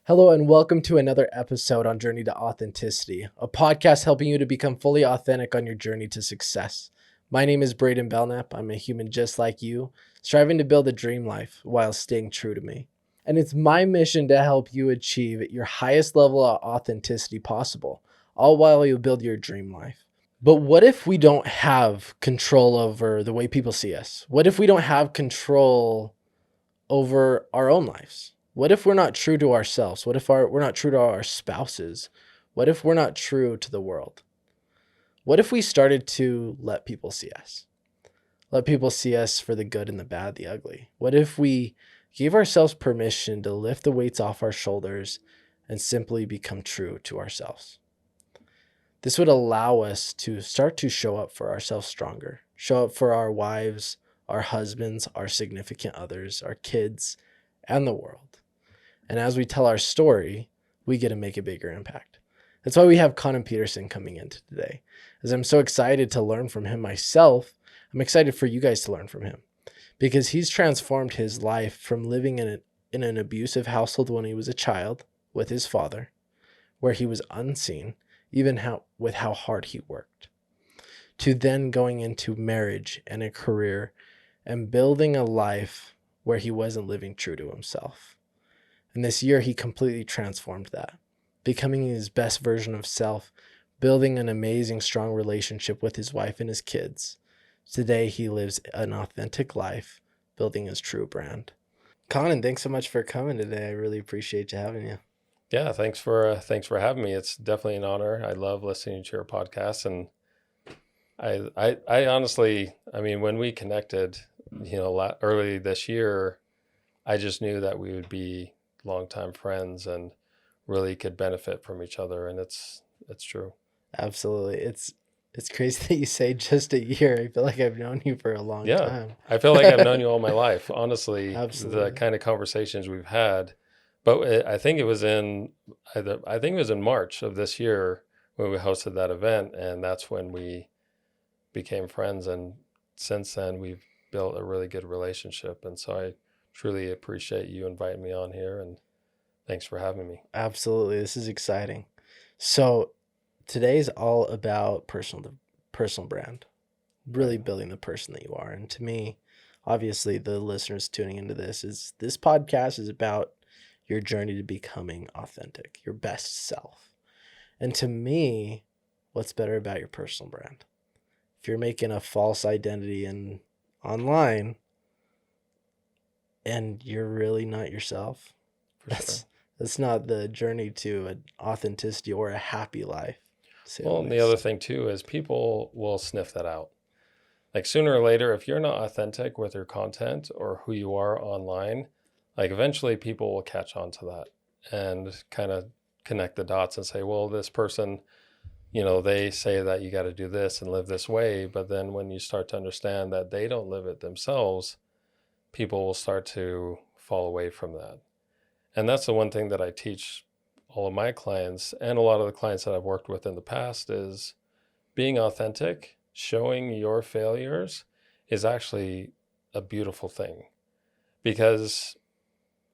Hello and welcome to another episode on Journey to Authenticity, a podcast helping you to become fully authentic on your journey to success. My name is Braiden Belnap. I'm a human just like you, striving to build a dream life while staying true to me. And it's my mission to help you achieve your highest level of authenticity possible, all while you build your dream life. But what if we don't have control over the way people see us? What if we don't have control over our own lives? What if we're not true to ourselves? What if we're not true to our spouses? What if we're not true to the world? What if we started to let people see us? Let people see us for the good and the bad, the ugly. What if we gave ourselves permission to lift the weights off our shoulders and simply become true to ourselves? This would allow us to start to show up for ourselves stronger, show up for our wives, our husbands, our significant others, our kids, and the world. And as we tell our story, we get to make a bigger impact. That's why we have Connan Peterson coming in today. As I'm so excited to learn from him myself, I'm excited for you guys to learn from him because he's transformed his life from living in an abusive household when he was a child with his father, where he was unseen, even with how hard he worked, to then going into marriage and a career and building a life where he wasn't living true to himself. And this year, he completely transformed that, becoming his best version of self, building an amazing, strong relationship with his wife and his kids. Today, he lives an authentic life, building his true brand. Connan, thanks so much for coming today. I really appreciate you having you. Yeah, thanks for having me. It's definitely an honor. I love listening to your podcast, and I honestly, I mean, when we connected, early this year, I just knew that we would be longtime friends and really could benefit from each other, and it's true. Absolutely. It's crazy that you say just a year. I feel like I've known you for a long Yeah, time. I feel like I've known you all my life. Honestly, the Absolutely. kind of conversations we've had, but I think it was in March of this year when we hosted that event, and that's when we became friends. And since then, we've built a really good relationship. And so I truly appreciate you inviting me on here, and thanks for having me. Absolutely. This is exciting. So today's all about personal brand, really Right. building the person that you are. And to me, obviously the listeners tuning into this podcast is about your journey to becoming authentic, your best self. And to me, what's better about your personal brand? If you're making a false identity online and you're really not yourself, For sure. that's that's not the journey to an authenticity or a happy life, to say the Well, and the other least. thing too is people will sniff that out. Like sooner or later, if you're not authentic with your content or who you are online, like eventually people will catch on to that and kind of connect the dots and say, well, this person, they say that you got to do this and live this way. But then when you start to understand that they don't live it themselves, people will start to fall away from that. And that's the one thing that I teach all of my clients and a lot of the clients that I've worked with in the past is being authentic, showing your failures is actually a beautiful thing. Because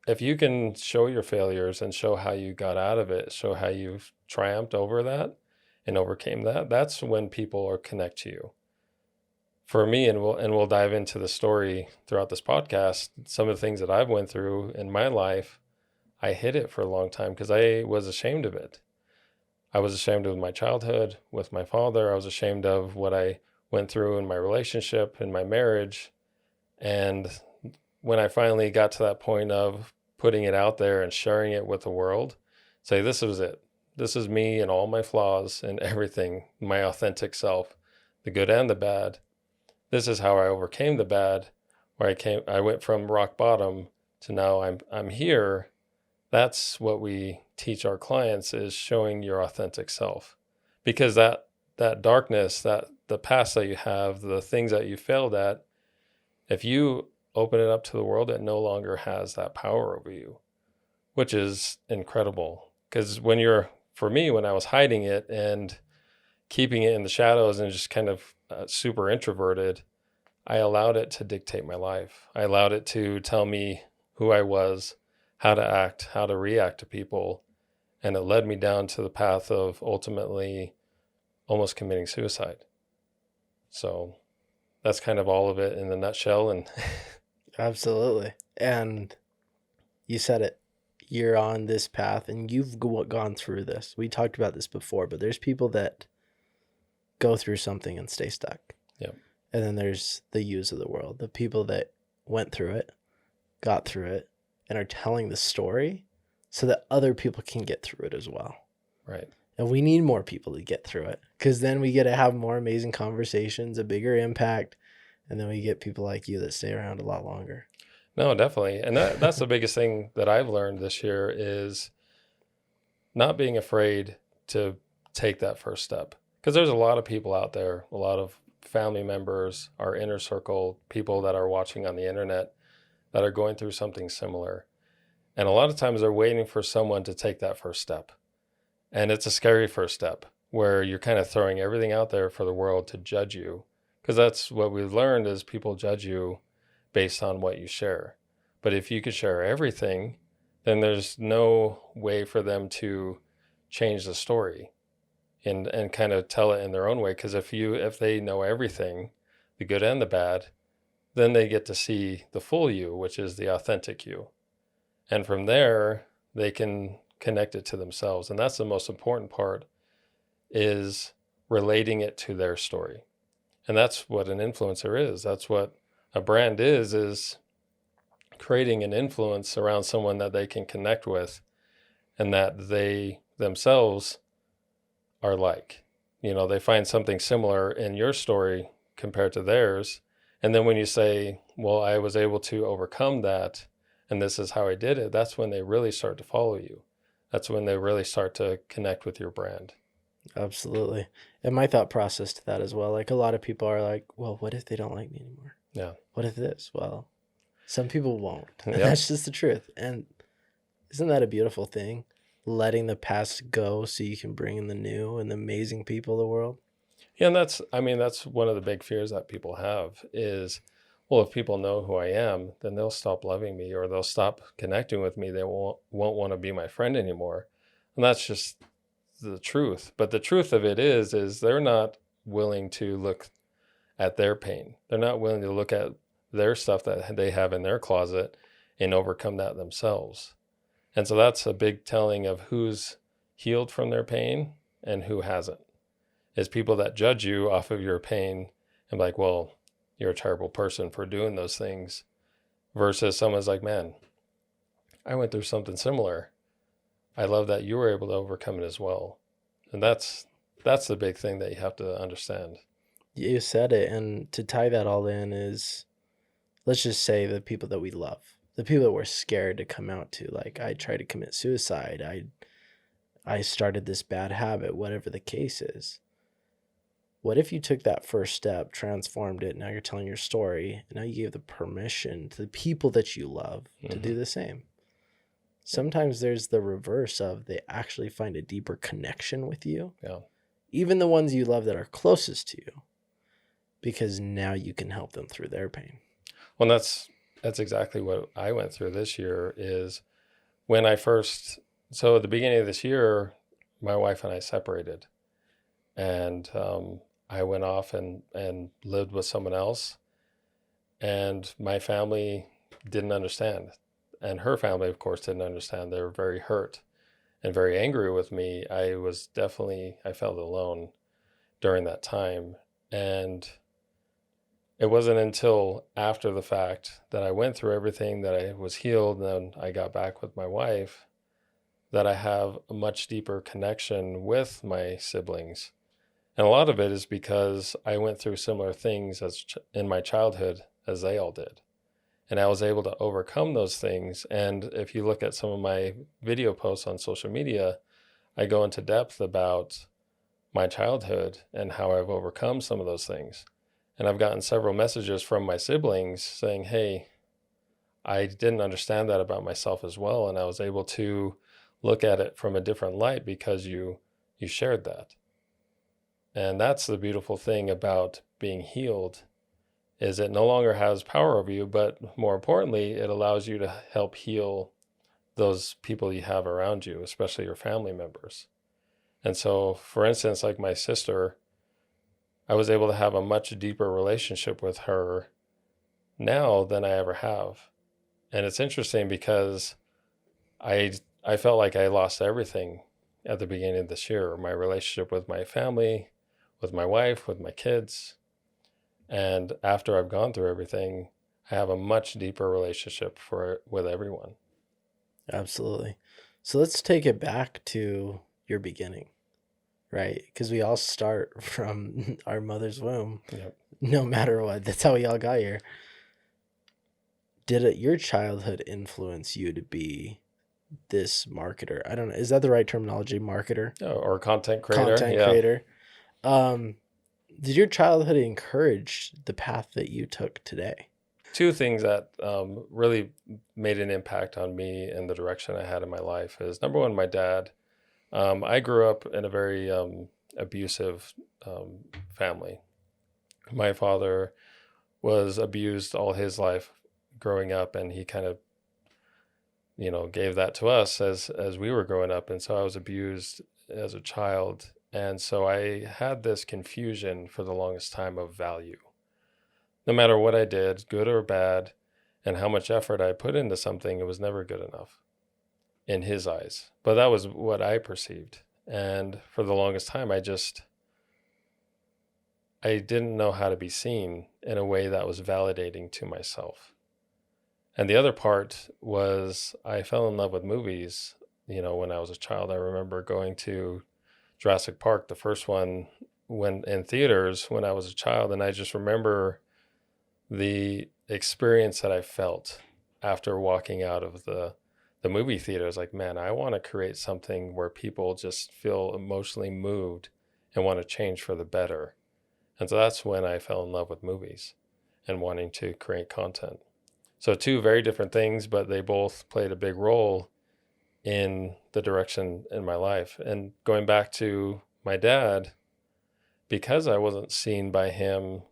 if you can show your failures and show how you got out of it, show how you've triumphed over that and overcame that, that's when people are connect to you. For me, and we'll dive into the story throughout this podcast, some of the things that I've went through in my life, I hid it for a long time because I was ashamed of it. I was ashamed of my childhood with my father. I was ashamed of what I went through in my relationship, in my marriage. And when I finally got to that point of putting it out there and sharing it with the world, say, this was it. This is me and all my flaws and everything, my authentic self, the good and the bad. This is how I overcame the bad, where I went from rock bottom to now I'm here. That's what we teach our clients is showing your authentic self. Because that darkness, that the past that you have, the things that you failed at, if you open it up to the world, it no longer has that power over you, which is incredible. Because for me, when I was hiding it and keeping it in the shadows and just kind of super introverted, I allowed it to dictate my life. I allowed it to tell me who I was, how to act, how to react to people. And it led me down to the path of ultimately almost committing suicide. So that's kind of all of it in a nutshell. And Absolutely. And you said it. You're on this path and you've gone through this. We talked about this before, but there's people that go through something and stay stuck. yeah, And then there's the yous of the world, the people that went through it, got through it, and are telling the story so that other people can get through it as well. right. And we need more people to get through it because then we get to have more amazing conversations, a bigger impact, and then we get people like you that stay around a lot longer. No, definitely. And that's the biggest thing that I've learned this year is not being afraid to take that first step. Because there's a lot of people out there, a lot of family members, our inner circle, people that are watching on the internet that are going through something similar. And a lot of times they're waiting for someone to take that first step. And it's a scary first step where you're kind of throwing everything out there for the world to judge you. Because that's what we've learned is people judge you based on what you share. But if you could share everything, then there's no way for them to change the story and kind of tell it in their own way. Because if they know everything, the good and the bad, then they get to see the full you, which is the authentic you. And from there, they can connect it to themselves. And that's the most important part, is relating it to their story. And that's what an influencer is. That's what a brand is creating an influence around someone that they can connect with and that they themselves are like. You know, they find something similar in your story compared to theirs. And then when you say, well, I was able to overcome that, and this is how I did it, that's when they really start to follow you. That's when they really start to connect with your brand. Absolutely. And my thought process to that as well. Like a lot of people are like, well, what if they don't like me anymore? Yeah. What if this? Well, some people won't. And Yep. that's just the truth. And isn't that a beautiful thing? Letting the past go so you can bring in the new and the amazing people of the world. Yeah, and that's one of the big fears that people have is, well, if people know who I am, then they'll stop loving me or they'll stop connecting with me. They won't want to be my friend anymore. And that's just the truth. But the truth of it is they're not willing to look at their pain. They're not willing to look at their stuff that they have in their closet and overcome that themselves. And so that's a big telling of who's healed from their pain and who hasn't. Is people that judge you off of your pain and like, well, you're a terrible person for doing those things, versus someone's like, man, I went through something similar. I love that you were able to overcome it as well. And that's the big thing that you have to understand. You said it. And to tie that all in is, let's just say the people that we love, the people that we're scared to come out to. Like, I tried to commit suicide. I started this bad habit, whatever the case is. What if you took that first step, transformed it, now you're telling your story, and now you gave the permission to the people that you love to do the same? Sometimes there's the reverse of they actually find a deeper connection with you. Yeah. Even the ones you love that are closest to you, because now you can help them through their pain. Well, that's exactly what I went through this year is when I first, so at the beginning of this year, my wife and I separated. And I went off and lived with someone else. And my family didn't understand. And her family, of course, didn't understand. They were very hurt and very angry with me. I felt alone during that time. And it wasn't until after the fact that I went through everything, that I was healed, and then I got back with my wife, that I have a much deeper connection with my siblings. And a lot of it is because I went through similar things in my childhood as they all did. And I was able to overcome those things. And if you look at some of my video posts on social media, I go into depth about my childhood and how I've overcome some of those things. And I've gotten several messages from my siblings saying, hey, I didn't understand that about myself as well. And I was able to look at it from a different light because you shared that. And that's the beautiful thing about being healed, is it no longer has power over you, but more importantly, it allows you to help heal those people you have around you, especially your family members. And so, for instance, like my sister, I was able to have a much deeper relationship with her now than I ever have. And it's interesting because I I felt like I lost everything at the beginning of this year, my relationship with my family, with my wife, with my kids. And after I've gone through everything, I have a much deeper relationship with everyone. Absolutely. So let's take it back to your beginning, right? Because we all start from our mother's womb, Yep. no matter what. That's how we all got here. Did your childhood influence you to be this marketer? I don't know. Is that the right terminology? Marketer? Or content creator. Content Yeah. creator? Um, did your childhood encourage the path that you took today? Two things that really made an impact on me and the direction I had in my life is, number one, my dad. I grew up in a very abusive family. My father was abused all his life growing up, and he kind of, gave that to us as we were growing up. And so I was abused as a child. And so I had this confusion for the longest time of value. No matter what I did, good or bad, and how much effort I put into something, it was never good enough in his eyes. But that was what I perceived. And for the longest time, I didn't know how to be seen in a way that was validating to myself. And the other part was I fell in love with movies, when I was a child. I remember going to Jurassic Park, the first one, when in theaters when I was a child. And I just remember the experience that I felt after walking out of the movie theater. Is like, man, I want to create something where people just feel emotionally moved and want to change for the better. And so that's when I fell in love with movies and wanting to create content. So two very different things, but they both played a big role in the direction in my life. And going back to my dad, because I wasn't seen by him,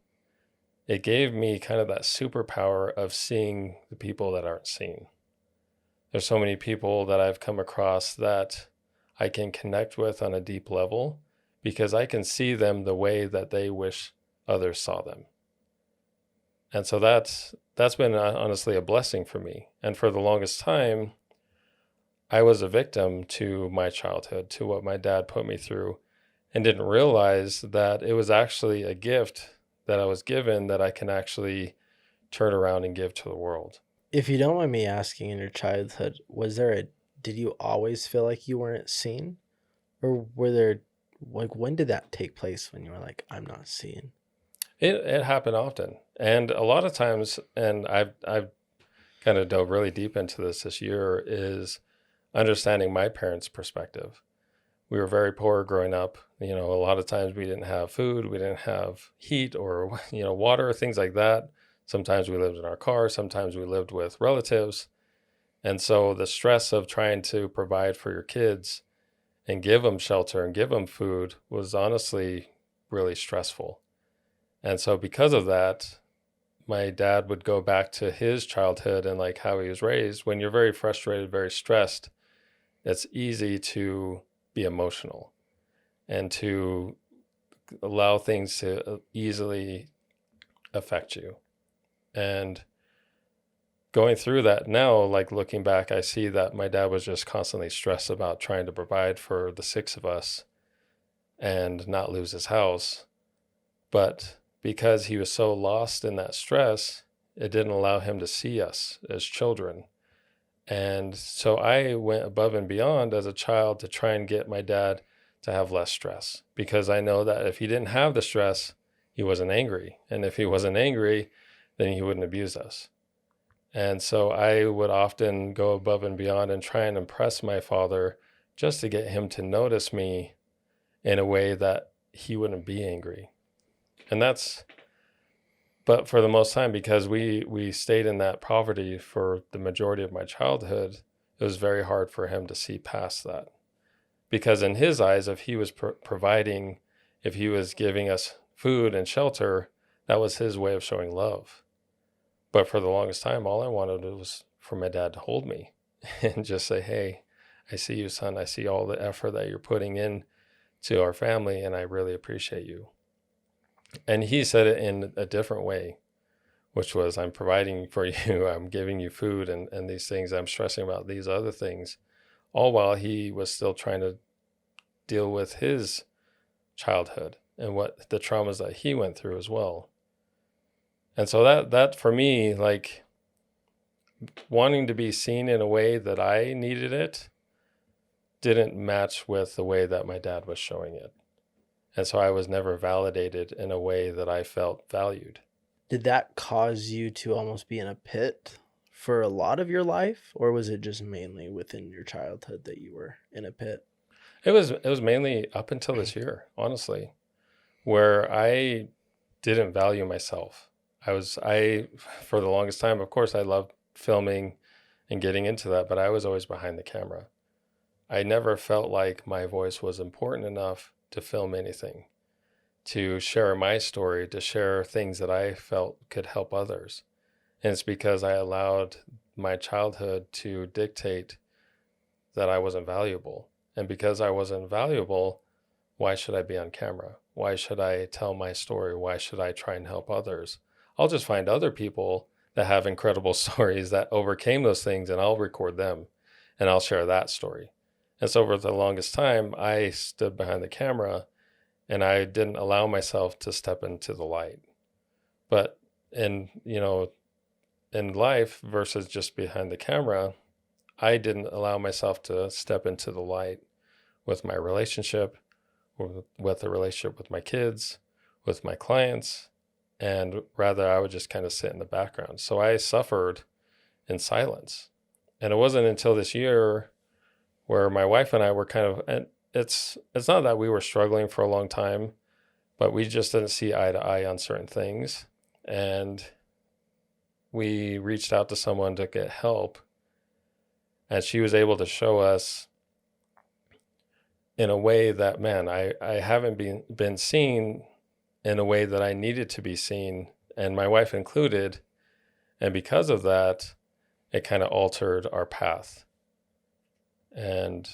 it gave me kind of that superpower of seeing the people that aren't seen. There's so many people that I've come across that I can connect with on a deep level because I can see them the way that they wish others saw them. And so that's been honestly a blessing for me. And for the longest time, I was a victim to my childhood, to what my dad put me through, and didn't realize that it was actually a gift that I was given that I can actually turn around and give to the world. If you don't mind me asking, in your childhood, did you always feel like you weren't seen? Or were there, like, when did that take place when you were like, I'm not seen? It happened often, and a lot of times, and I've kind of dove really deep into this year, is understanding my parents' perspective. We were very poor growing up. A lot of times we didn't have food, we didn't have heat or water, things like that. Sometimes we lived in our car, sometimes we lived with relatives. And so the stress of trying to provide for your kids and give them shelter and give them food was honestly really stressful. And so because of that, my dad would go back to his childhood and like how he was raised. When you're very frustrated, very stressed, it's easy to be emotional and to allow things to easily affect you. And going through that now, like looking back, I see that my dad was just constantly stressed about trying to provide for the six of us and not lose his house. But because he was so lost in that stress, it didn't allow him to see us as children. And so I went above and beyond as a child to try and get my dad to have less stress, because I know that if he didn't have the stress, he wasn't angry. And if he wasn't angry, then he wouldn't abuse us. And so I would often go above and beyond and try and impress my father just to get him to notice me in a way that he wouldn't be angry. But for the most time, because we stayed in that poverty for the majority of my childhood, it was very hard for him to see past that. Because in his eyes, if he was providing, if he was giving us food and shelter, that was his way of showing love. But for the longest time, all I wanted was for my dad to hold me. and just say, hey, I see you, son. I see all the effort that you're putting in to our family, and I really appreciate you. And he said it in a different way, which was, I'm providing for you, I'm giving you food and these things, I'm stressing about these other things, all while he was still trying to deal with his childhood and what the traumas that he went through as well. And so that for me, like, wanting to be seen in a way that I needed it didn't match with the way that my dad was showing it. And so I was never validated in a way that I felt valued. Did that cause you to almost be in a pit for a lot of your life, or was it just mainly within your childhood that you were in a pit? It was mainly up until this year, honestly, where I didn't value myself. I for the longest time, of course, I loved filming and getting into that, but I was always behind the camera. I never felt like my voice was important enough to film anything, to share my story, to share things that I felt could help others. And it's because I allowed my childhood to dictate that I wasn't valuable. And because I wasn't valuable, why should I be on camera? Why should I tell my story? Why should I try and help others? I'll just find other people that have incredible stories that overcame those things, and I'll record them and I'll share that story. And so for the longest time, I stood behind the camera and I didn't allow myself to step into the light. But in, in life versus just behind the camera, I didn't allow myself to step into the light with my relationship, with the relationship with my kids, with my clients, and rather I would just kind of sit in the background. So I suffered in silence. And it wasn't until this year where my wife and I were kind of, and it's not that we were struggling for a long time, but we just didn't see eye to eye on certain things. And we reached out to someone to get help. And she was able to show us in a way that, man, I haven't been seen in a way that I needed to be seen, and my wife included. And because of that, it kind of altered our path. And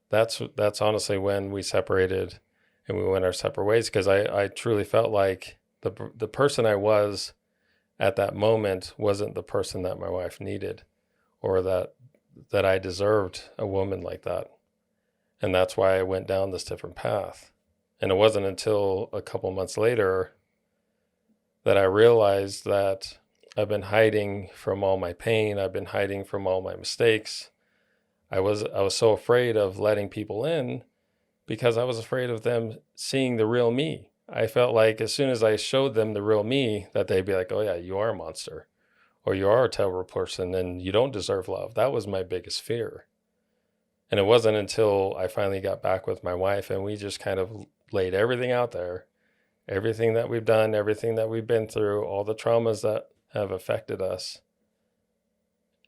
that's honestly when we separated and we went our separate ways, because I truly felt like the person I was at that moment wasn't the person that my wife needed, or that I deserved a woman like that. And that's why I went down this different path. And it wasn't until a couple months later that I realized that I've been hiding from all my pain. I've been hiding from all my mistakes. I was so afraid of letting people in because I was afraid of them seeing the real me. I felt like as soon as I showed them the real me, that they'd be like, oh yeah, you are a monster, or you are a terrible person and you don't deserve love. That was my biggest fear. And it wasn't until I finally got back with my wife and we just kind of laid everything out there, everything that we've done, everything that we've been through, all the traumas that have affected us.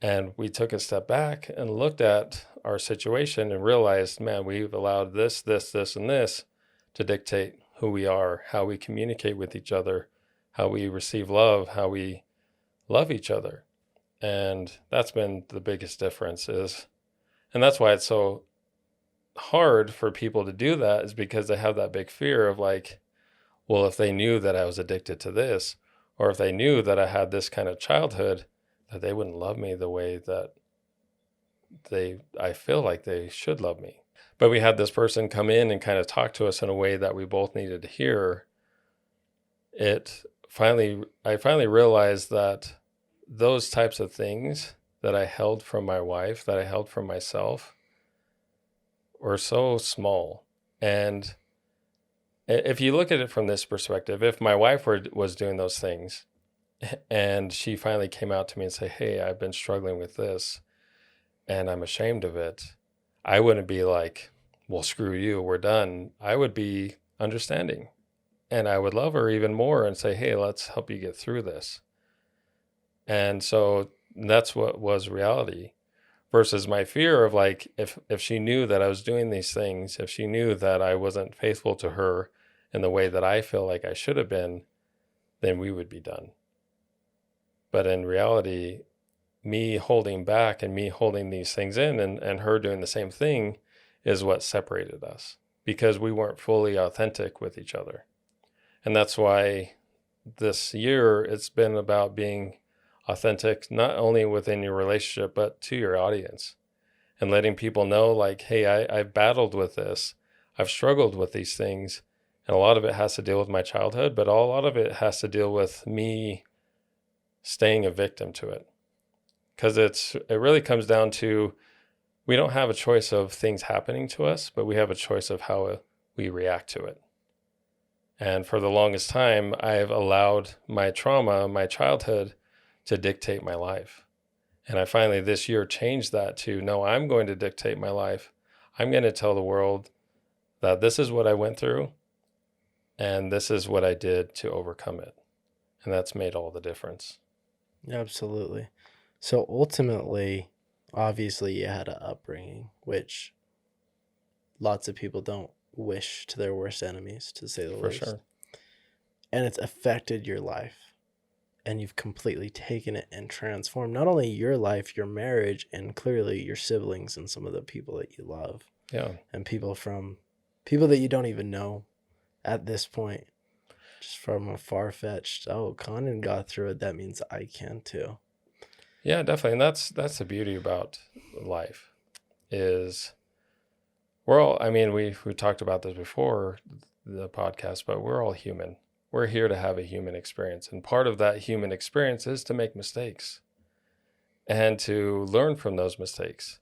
And we took a step back and looked at our situation and realized, man, we've allowed this, and this to dictate who we are, how we communicate with each other, how we receive love, how we love each other. And that's been the biggest difference and that's why it's so hard for people to do that, is because they have that big fear of like, well, if they knew that I was addicted to this, or if they knew that I had this kind of childhood, that they wouldn't love me the way that I feel like they should love me. But we had this person come in and kind of talk to us in a way that we both needed to hear. I finally realized that those types of things that I held from my wife, that I held from myself, were so small. And if you look at it from this perspective, if my wife was doing those things and she finally came out to me and said, hey, I've been struggling with this and I'm ashamed of it, I wouldn't be like, well, screw you, we're done. I would be understanding, and I would love her even more and say, hey, let's help you get through this. And so that's what was reality, versus my fear of like, if she knew that I was doing these things, if she knew that I wasn't faithful to her in the way that I feel like I should have been, then we would be done. But in reality, me holding back and me holding these things in and her doing the same thing is what separated us, because we weren't fully authentic with each other. And that's why this year it's been about being authentic, not only within your relationship, but to your audience, and letting people know, like, hey, I've battled with this. I've struggled with these things. And a lot of it has to deal with my childhood, but a lot of it has to deal with me staying a victim to it. Because it really comes down to, we don't have a choice of things happening to us, but we have a choice of how we react to it. And for the longest time, I've allowed my trauma, my childhood, to dictate my life. And I finally this year changed that to, no, I'm going to dictate my life. I'm going to tell the world that this is what I went through and this is what I did to overcome it. And that's made all the difference. Absolutely. So ultimately, obviously, you had an upbringing, which lots of people don't wish to their worst enemies, to say the For least. sure. And it's affected your life. And you've completely taken it and transformed not only your life, your marriage, and clearly your siblings and some of the people that you love. Yeah. And people that you don't even know at this point. Just from a far-fetched, oh, Connan got through it, that means I can too. Yeah, definitely. And that's the beauty about life is we're all, I mean, we talked about this before the podcast, but we're all human. We're here to have a human experience. And part of that human experience is to make mistakes and to learn from those mistakes.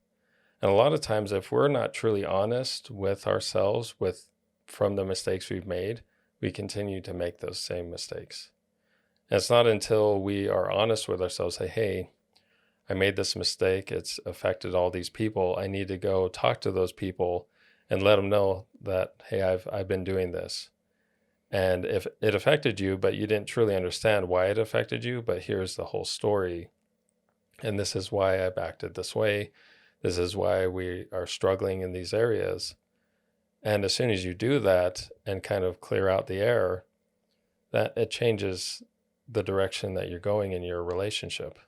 And a lot of times, if we're not truly honest with ourselves, from the mistakes we've made, we continue to make those same mistakes. And it's not until we are honest with ourselves, say, hey, I made this mistake. It's affected all these people. I need to go talk to those people and let them know that, hey, I've been doing this. And if it affected you, but you didn't truly understand why it affected you, but here's the whole story. And this is why I've acted this way. This is why we are struggling in these areas. And as soon as you do that and kind of clear out the air, that it changes the direction that you're going in your relationship.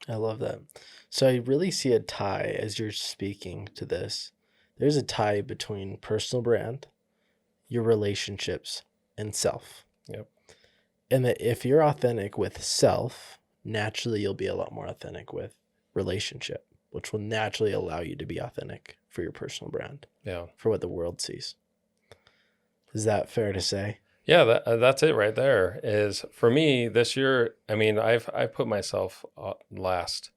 I love that. So I really see a tie as you're speaking to this. There's a tie between personal brand, your relationships, and self. Yep. And that if you're authentic with self, naturally you'll be a lot more authentic with relationship, which will naturally allow you to be authentic for your personal brand. Yeah. For what the world sees. Is that fair to say? Yeah, that's it right there. Is for me this year, I mean, I put myself last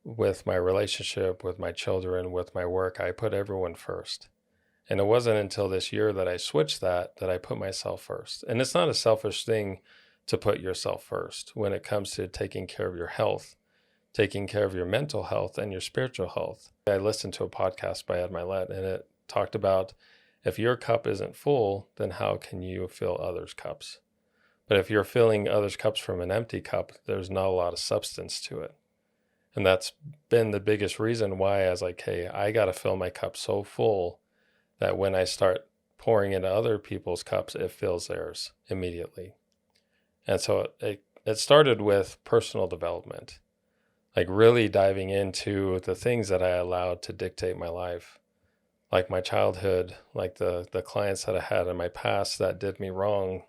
with my relationship, with my children, with my work. I put everyone first. And it wasn't until this year that I switched that I put myself first. And it's not a selfish thing to put yourself first when it comes to taking care of your health, taking care of your mental health and your spiritual health. I listened to a podcast by Ed Milet, and it talked about, if your cup isn't full, then how can you fill others' cups? But if you're filling others' cups from an empty cup, there's not a lot of substance to it. And that's been the biggest reason why I was like, hey, I got to fill my cup so full that when I start pouring into other people's cups, it fills theirs immediately. And so it started with personal development, like really diving into the things that I allowed to dictate my life, like my childhood, like the clients that I had in my past that did me wrong.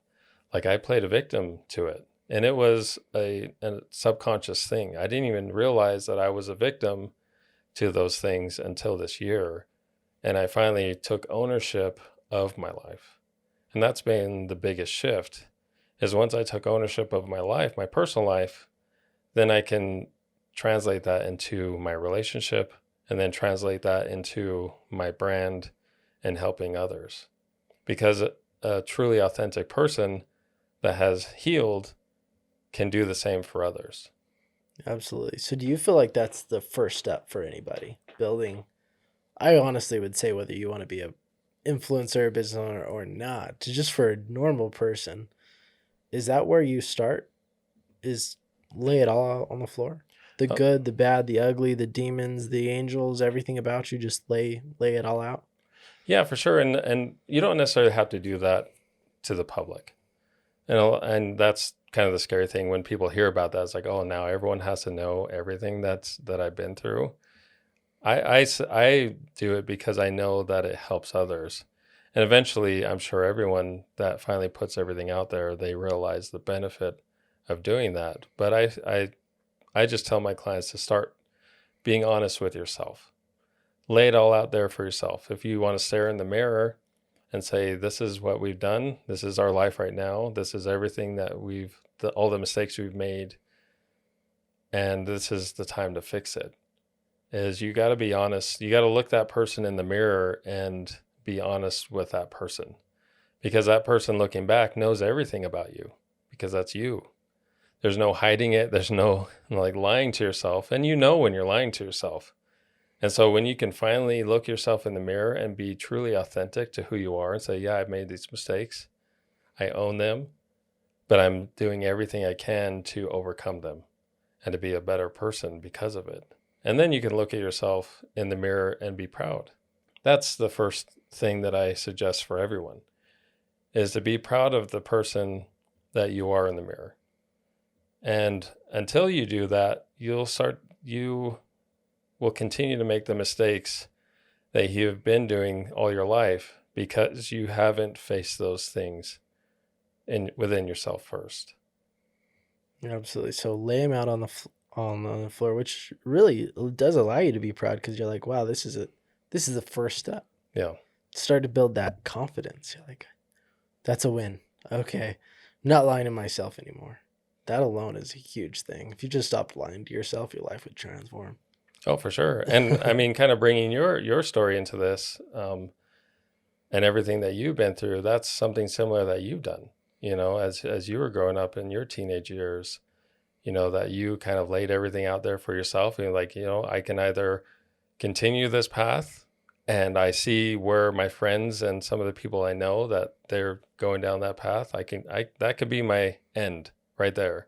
Like I played a victim to it. And it was a subconscious thing. I didn't even realize that I was a victim to those things until this year. And I finally took ownership of my life. And that's been the biggest shift, is once I took ownership of my life, my personal life, then I can translate that into my relationship and then translate that into my brand and helping others. Because a truly authentic person that has healed can do the same for others. Absolutely. So do you feel like that's the first step for anybody building? I honestly would say whether you want to be a influencer, business owner or not, just for a normal person, is that where you start? Is lay it all out on the floor? The good, the bad, the ugly, the demons, the angels, everything about you, just lay it all out? Yeah, for sure. And you don't necessarily have to do that to the public. And that's kind of the scary thing when people hear about that. It's like, oh, now everyone has to know everything that I've been through. I do it because I know that it helps others. And eventually, I'm sure everyone that finally puts everything out there, they realize the benefit of doing that. But I just tell my clients to start being honest with yourself. Lay it all out there for yourself. If you want to stare in the mirror and say, this is what we've done, this is our life right now, this is everything that all the mistakes we've made, and this is the time to fix it, is you got to be honest. You got to look that person in the mirror and be honest with that person, because that person looking back knows everything about you, because that's you. There's no hiding it. There's no like lying to yourself. And you know when you're lying to yourself. And so when you can finally look yourself in the mirror and be truly authentic to who you are and say, yeah, I've made these mistakes. I own them, but I'm doing everything I can to overcome them and to be a better person because of it. And then you can look at yourself in the mirror and be proud. That's the first thing that I suggest for everyone, is to be proud of the person that you are in the mirror. And until you do that, you will continue to make the mistakes that you've been doing all your life, because you haven't faced those things within yourself first. Absolutely. So lay them out on the floor, which really does allow you to be proud, because you're like, wow, this is the first step. Yeah. Start to build that confidence. You're like, that's a win. Okay, I'm not lying to myself anymore. That alone is a huge thing. If you just stopped lying to yourself, your life would transform. Oh, for sure. And I mean, kind of bringing your story into this, and everything that you've been through, that's something similar that you've done, as you were growing up in your teenage years, that you kind of laid everything out there for yourself. And like, I can either continue this path, and I see where my friends and some of the people I know that they're going down that path, that could be my end right there.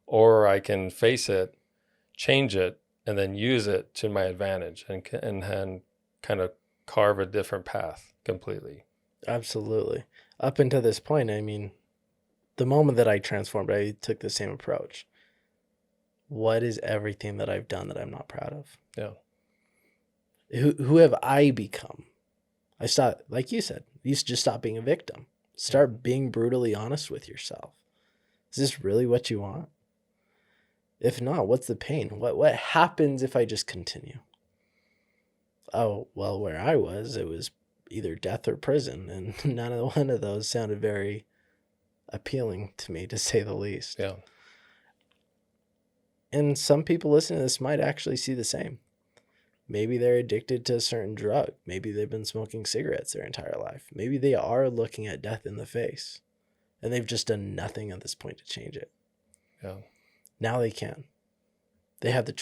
Or I can face it, change it, and then use it to my advantage and kind of carve a different path completely. Absolutely. Up until this point, I mean, the moment that I transformed, I took the same approach. What is everything that I've done that I'm not proud of? Yeah. Who have I become? I stopped, like you said, you just stop being a victim. Start being brutally honest with yourself. Is this really what you want? If not, what's the pain? What happens if I just continue? Oh, well, where I was, it was either death or prison, and one of those sounded very appealing to me, to say the least. Yeah. And some people listening to this might actually see the same. Maybe they're addicted to a certain drug. Maybe they've been smoking cigarettes their entire life. Maybe they are looking at death in the face, and they've just done nothing at this point to change it. Yeah. Now they can. They have the